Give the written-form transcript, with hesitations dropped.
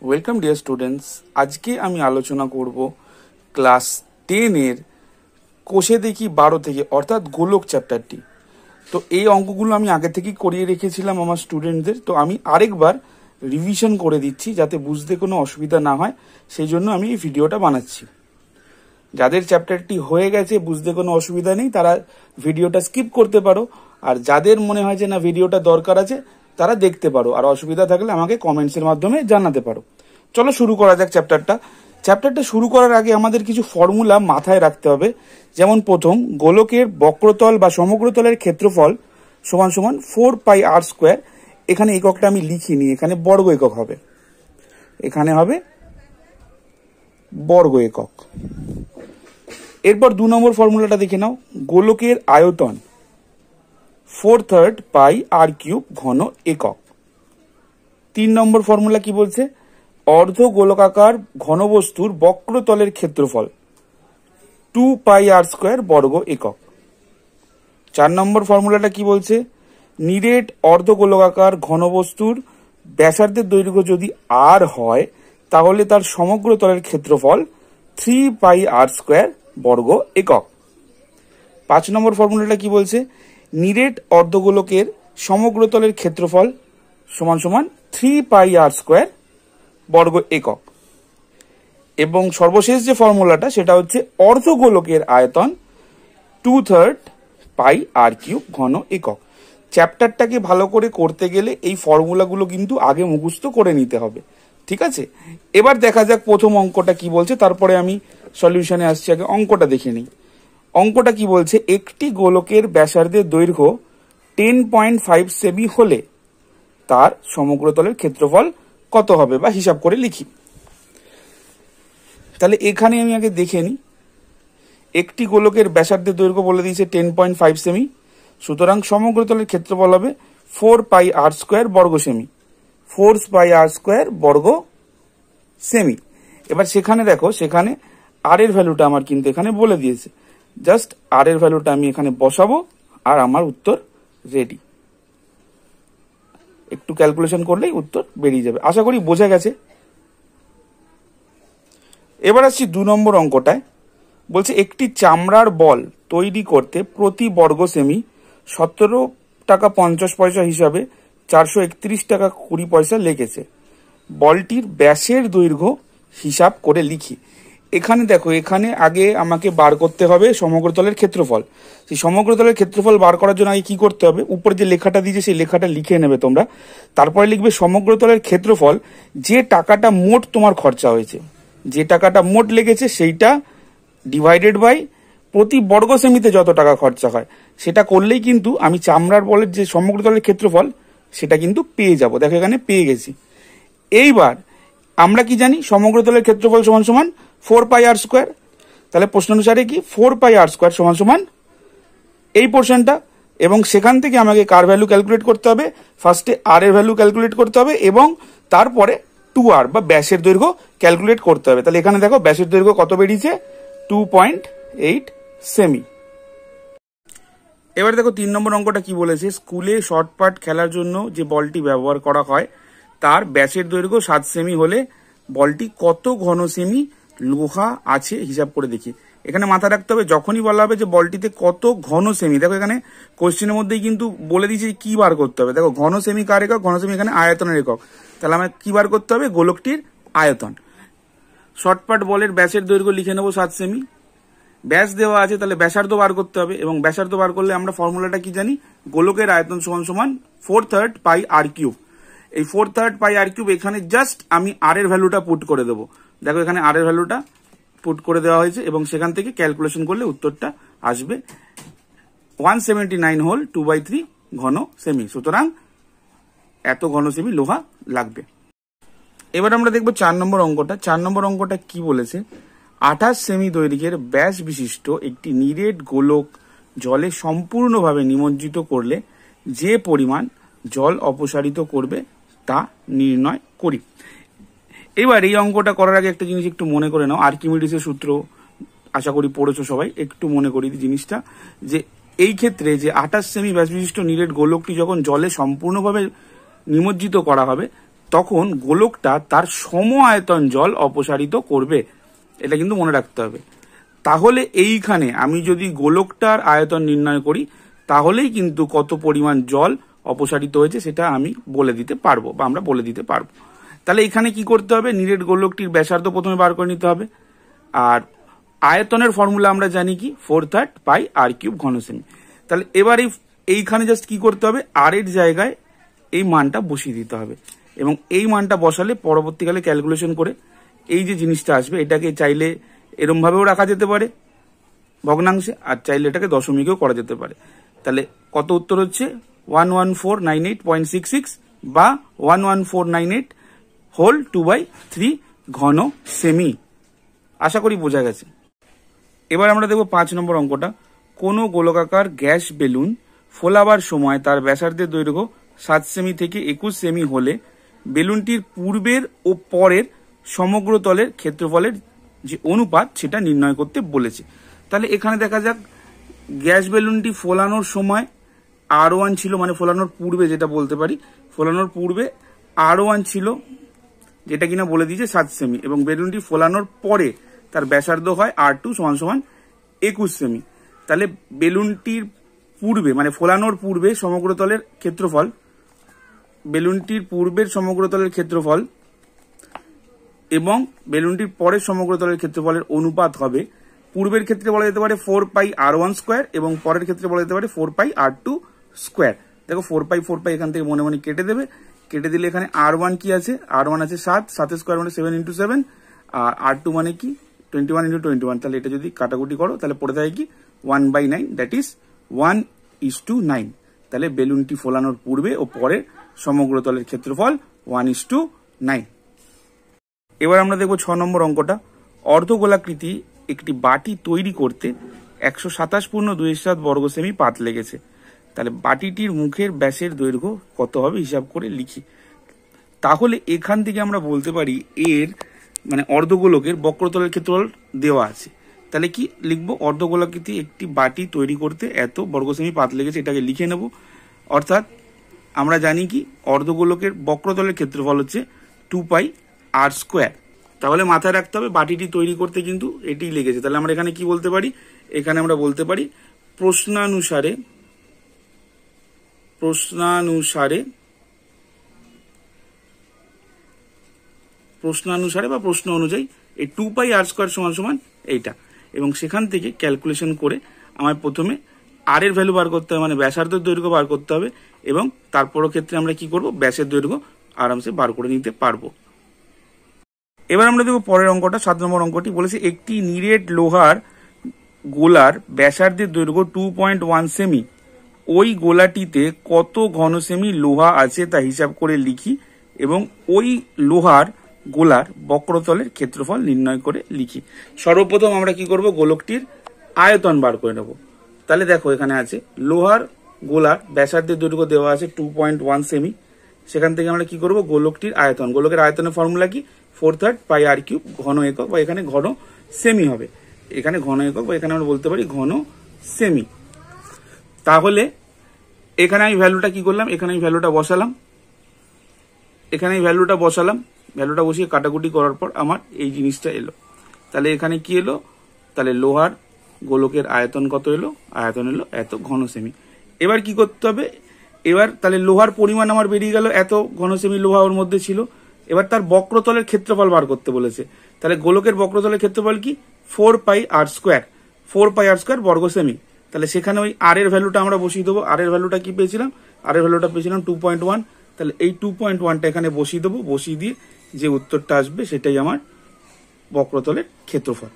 Welcome dear students. আজকে আমি আলোচনা করব ক্লাস 10 এর কোষে দেখি 12 থেকে, অর্থাৎ গোলক চ্যাপ্টারটি। তো এই অঙ্কগুলো আমি আগে থেকেই করিয়ে রেখেছিলাম আমার স্টুডেন্টদের, তো আমি আরেকবার রিভিশন করে দিচ্ছি যাতে বুঝতে কোনো অসুবিধা না হয়, সেই জন্য আমি এই ভিডিওটা বানাচ্ছি। যাদের চ্যাপ্টারটি হয়ে গেছে, বুঝতে কোনো অসুবিধা নেই, তারা ভিডিওটা স্কিপ করতে পারো। আর যাদের মনে হয় যে না ভিডিওটা দরকার আছে, তারা দেখতে পারো। আর অসুবিধা থাকলে আমাকে কমেন্টসের মাধ্যমে জানাতে পারো। চলো শুরু করা যাক চ্যাপ্টারটা শুরু করার আগে আমাদের কিছু ফর্মুলা মাথায় রাখতে হবে। যেমন প্রথম, গোলকের বক্রতল বা সমগ্রতলের ক্ষেত্রফল সমান সমান 4πr²। এখানে এককটা আমি লিখিনি, এখানে বর্গ একক হবে, এখানে হবে বর্গ একক। এরপর 2 নম্বর ফর্মুলাটা দেখে নাও। গোলকের আয়তন 4/3 πr³ ঘন একক। 3 নম্বর ফর্মুলা কি বলছে? অর্ধ গোলকাকার ঘনবস্তুর বক্রতলের ক্ষেত্রফল 2πr² বর্গ একক। 4 নম্বর ফর্মুলাটা কি বলছে? নিরেট অর্ধ গোলকাকার ঘনবস্তুর ব্যাসার্ধের দৈর্ঘ্য যদি r হয়, তাহলে তার সমগ্র তলের ক্ষেত্রফল 3πr² বর্গ একক। 5 নম্বর ফর্মুলাটা কি বলছে? নিরেট অর্ধগোলকের সমগ্র তলের ক্ষেত্রফল সমান সমান 3πr² বর্গ একক। এবং সর্বশেষ যে ফর্মুলাটা, সেটা হচ্ছে অর্ধগোলকের আয়তন 2/3 πr³ ঘন একক। চ্যাপ্টারটাকে ভালো করে করতে গেলে এই ফর্মুলাগুলো কিন্তু আগে মুখস্থ করে নিতে হবে, ঠিক আছে? এবার দেখা যাক প্রথম অঙ্কটা কি বলছে, তারপরে আমি সলিউশনে আসছি। আগে অঙ্কটা দেখে নিই। অঙ্কটা কি বলছে? একটি গোলকের ব্যাসার্ধের দৈর্ঘ্য 10.5 সেমি হলে তার সমগ্রতলের ক্ষেত্রফল কত হবে, বা হিসাব করে লিখি। তাহলে এখানে আমি আগে দেখে নিই। একটি গোলকের ব্যাসার্ধের দৈর্ঘ্য বলে দিয়েছে 10.5 সেমি, সুতরাং সমগ্রতলের ক্ষেত্রফল হবে 4πr² বর্গ সেমি। 4πr² বর্গ সেমি। এবার সেখানে দেখো, সেখানে আর এর ভ্যালুটা আমার কিন্তু এখানে বলে দিয়েছে। জাস্ট আর এর ভ্যালুটা আমি এখানে বসাবো, আর আমার উত্তর রেডি। একটু ক্যালকুলেশন করলেই উত্তর বেরিয়ে যাবে। আশা করি বোঝা গেছে। এবার আসছি 2 নম্বর অঙ্কটায়। বলছে একটি চামড়ার বল তৈরি করতে প্রতি বর্গ সেমি 17 টাকা 50 পয়সা হিসাবে 431 টাকা 20 পয়সা লেগেছে। বলটির ব্যাসের দৈর্ঘ্য হিসাব করে লিখি। এখানে দেখো, এখানে আগে আমাকে বার করতে হবে সমগ্রতলের ক্ষেত্রফল। সেই সমগ্রতলের ক্ষেত্রফল বার করার জন্য আগে কি করতে হবে? উপরে যে লেখাটা দিয়েছে সেই লেখাটা লিখে নেবে তোমরা। তারপরে লিখবে সমগ্রতলের ক্ষেত্রফল, যে টাকাটা মোট তোমার খরচা হয়েছে, যে টাকাটা মোট লেগেছে সেইটা ডিভাইডেড বাই প্রতি বর্গ সেমিতে যত টাকা খরচা হয়, সেটা করলেই কিন্তু আমি চামড়ার বলের যে সমগ্রতলের ক্ষেত্রফল সেটা কিন্তু পেয়ে যাব। দেখো এখানে পেয়ে গেছি। এইবার আমরা কি জানি? সমগ্রতলের ক্ষেত্রফল সমান সমান 4πr²। তাহলে প্রশ্ন অনুসারে কি 4πr² সমান সমান এই পোর্শনটা, এবং সেখান থেকে আমাকে কার ভ্যালু ক্যালকুলেট করতে হবে? ফার্স্টে আর এর ভ্যালু ক্যালকুলেট করতে হবে, এবং তারপরে 2r বা ব্যাসের দৈর্ঘ্য ক্যালকুলেট করতে হবে। তাহলে এখানে দেখো ব্যাসের দৈর্ঘ্য কত বেরিয়েছে? 2.8 সেমি। এবার দেখো 3 নম্বর অঙ্কটা কি বলেছে? স্কুলে শর্টপাট খেলার জন্য যে বলটি ব্যবহার করা হয় তার ব্যাসের দৈর্ঘ্য 7 সেমি হলে বলটি কত ঘন সেমি লোহা আছে হিসাব করে দেখি। এখানে মাথায় রাখতে হবে, যখনই বলা হবে যে বলটিতে কত ঘন সেমি, দেখো এখানে কোশ্চেনের মধ্যেই কিন্তু বলে দিয়েছে কি বার করতে হবে। দেখো ঘন সেমি কার একক? ঘন সেমি এখানে আয়তনের একক। তাহলে আমার কি বার করতে হবে? গোলকটির আয়তন। শর্টপাট বলের ব্যাসের দৈর্ঘ্য লিখে নেবো 7 সেমি। ব্যাস দেওয়া আছে, তাহলে ব্যাসার্ধ বার করতে হবে, এবং ব্যাসার্ধ বার করলে আমরা ফর্মুলাটা কি জানি? গোলকের আয়তন সমান সমান 4/3 πr³। এই 4/3 πr³ এখানে জাস্ট আমি আর এর ভ্যালুটা পুট করে দেবো। দেখো এখানে আর এর ভ্যালুটা পুট করে দেওয়া হয়েছে, এবং সেখান থেকে ক্যালকুলেশন করলে উত্তরটা আসবে 179 হোল 2/3 ঘন সেমি। সুতরাং এত ঘন সেমি লোহা লাগবে। এবার আমরা দেখবো 4 নম্বর অঙ্কটা। 4 নম্বর অঙ্কটা কি বলেছে? 28 সেমি দৈর্ঘ্যের ব্যাস বিশিষ্ট একটি নিরেট গোলক জলে সম্পূর্ণভাবে নিমজ্জিত করলে যে পরিমাণ জল অপসারিত করবে তা নির্ণয় করি। এবার এই অঙ্কটা করার আগে একটা জিনিস একটু মনে করে নাও। আর্কিমিডিসের সূত্র আশা করি পড়েছো সবাই। একটু মনে করি জিনিসটা, যে এই ক্ষেত্রে যে 28 সেমি ব্যাস বিশিষ্ট নিরেট গোলকটি যখন জলে সম্পূর্ণভাবে নিমজ্জিত করা হবে, তখন গোলকটা তার সম আয়তন জল অপসারিত করবে। এটা কিন্তু মনে রাখতে হবে। তাহলে এইখানে আমি যদি গোলকটার আয়তন নির্ণয় করি তাহলেই কিন্তু কত পরিমাণ জল অপসারিত হয়েছে সেটা আমি বলে দিতে পারবো বা আমরা বলে দিতে পারবো। তাহলে এখানে কি করতে হবে, নিরেট গোলকটির ব্যাসার্ধ প্রথমে বার করে নিতে হবে। আর আয়তনের ফর্মুলা আমরা জানি কি 4/3 পাই আর কিউব ঘন সেমি। তাহলে এবার এইখানে জাস্ট কি করতে হবে, আর এর জায়গায় এই মানটা বসিয়ে দিতে হবে এবং এই মানটা বসালে পরবর্তীকালে ক্যালকুলেশন করে এই যে জিনিসটা আসবে এটাকে চাইলে এরম ভাবেও রাখা যেতে পারে ভগ্নাংশে, আর চাইলে এটাকে দশমিকেও করা যেতে পারে। তাহলে কত উত্তর হচ্ছে 11498.66 বা 11498 হোল 2/3 ঘন সেমি। আশা করি বোঝা গেছে। এবার আমরা দেখব 5 নম্বর অঙ্কটা। কোনো গোলকাকার গ্যাস বেলুন ফোলাবার সময় তার ব্যাসার্ধের দৈর্ঘ্য 7 সেমি থেকে 21 সেমি হলে বেলুনটির পূর্বের ও পরের সমগ্র তলের ক্ষেত্রফলের যে অনুপাত সেটা নির্ণয় করতে বলেছে। তাহলে এখানে দেখা যাক, গ্যাস বেলুনটি ফোলানোর সময় R1 ছিল, মানে ফোলানোর পূর্বে যেটা বলতে পারি, ফোলানোর পূর্বে R1 ছিল যেটা কিনা বলে দিয়েছে 7 সেমি, এবং বেলুনটি ফোলানোর পরে তার ব্যাসার্ধ হয় R2 = 21 সেমি। তাহলে বেলুনটির পূর্বে মানে ফোলানোর পূর্বে সমগ্র তলের ক্ষেত্রফল, বেলুনটির পূর্বের সমগ্র তলের ক্ষেত্রফল এবং বেলুনটির পরের সমগ্র তলের ক্ষেত্রফলের অনুপাত হবে, পূর্বের ক্ষেত্রে বলা যেতে পারে 4πr1 স্কোয়ার এবং পরের ক্ষেত্রে বলা যেতে পারে 4πr2 স্কোয়ার। দেখো 4π এখান থেকে মনে মনে কেটে দেবে, কেটে দিলে এখানে R1 কি আছে, R1 আছে 7, 7 স্কোয়ার মানে 7 × 7, আর R2 মানে কি 21 × 21। তাহলে এটা যদি কাটাকুটি করো তাহলে পড়ে থাকে কি 1/9, দ্যাট ইজ 1:9। তাহলে বেলুনটি ফোলানোর পূর্বে ও পরের সমগ্র তলের ক্ষেত্রফল 1:9। এবার আমরা দেখব 6 নম্বর অঙ্কটা। অর্ধগোলাকৃতি একটি বাটি তৈরি করতে 127.27 বর্গ সেমি পাত লেগেছে। তাহলে বাটিটির মুখের ব্যাসের দৈর্ঘ্য কত হবে হিসাব করে লিখি। তাহলে এখান থেকে আমরা বলতে পারি এর মানে অর্ধগোলকের বক্রতলের ক্ষেত্রফল দেওয়া আছে। তাহলে কি লিখবো, অর্ধগোলাকৃতি একটি বাটি তৈরি করতে এত বর্গ সেমি পাত লেগেছে, এটাকে লিখে নেব। অর্থাৎ আমরা জানি কি অর্ধগোলকের বক্রতলের ক্ষেত্রফল হচ্ছে 2πr²। তাহলে মাথায় রাখতে হবে বাটিটি তৈরি করতে কিন্তু এটি লেগেছে। তাহলে আমরা এখানে কি বলতে পারি, এখানে আমরা বলতে পারি প্রশ্নানুসারে বা প্রশ্ন অনুযায়ী এই 2πr² এইটা, এবং সেখান থেকে ক্যালকুলেশন করে আমায় প্রথমে আর এর ভ্যালু বার করতে হবে, মানে ব্যাসার্ধের দৈর্ঘ্য বার করতে হবে, এবং তারপরও ক্ষেত্রে আমরা কি করব, ব্যাসের দৈর্ঘ্য আরামসে বার করে নিতে পারবো। এবার আমরা দেখব পরের অঙ্কটা। 7 নম্বর অঙ্কটি বলেছে একটি নিরেট লোহার গোলার ব্যাসার্ধের দৈর্ঘ্য 2.1 সেমি, ওই গোলাটিতে কত ঘন সেমি লোহা আছে তা হিসাব করে লিখি এবং ওই লোহার গোলার বক্রতলের ক্ষেত্রফল নির্ণয় করে লিখি। সর্বপ্রথম আমরা কি করব, গোলকটির আয়তন বার করে নেব। তাহলে দেখো এখানে আছে লোহার গোলার ব্যাসার্ধের দৈর্ঘ্য দেওয়া আছে 2.1 সেমি। সেখান থেকে আমরা কি করব, গোলকটির আয়তন, গোলকের আয়তনের ফর্মুলা কি 4/3 পাই আর কিউব ঘন একক, বা এখানে ঘন সেমি হবে, এখানে ঘন একক বা এখানে আমরা বলতে পারি ঘন সেমি। তাহলে এখানে আমি ভ্যালুটা কি করলাম, এখানে আমি ভ্যালুটা বসালাম, ভ্যালুটা বসিয়ে কাটাকুটি করার পর আমার এই জিনিসটা এলো। তাহলে এখানে কি এলো, তাহলে লোহার গোলকের আয়তন কত এলো, আয়তন এলো এত ঘন সেমি। এবার কি করতে হবে, এবার তাহলে লোহার পরিমাণ আমার বেরিয়ে গেল, এত ঘন সেমি লোহা ওর মধ্যে ছিল। এবার তার বক্রতলের ক্ষেত্রফল বার করতে বলেছে। তাহলে গোলকের বক্রতলের ক্ষেত্রফল কি 4πr² বর্গ সেমি। তাহলে সেখানে ওই আর এর ভ্যালুটা আমরা বসিয়ে দেবো। আর এর ভ্যালুটা কি পেয়েছিলাম, আর এর ভ্যালুটা পেয়েছিলাম 2.1। তাহলে এই 2.1টা এখানে বসিয়ে দেবো, বসিয়ে দিয়ে যে উত্তরটা আসবে সেটাই আমার বক্রতলের ক্ষেত্রফল।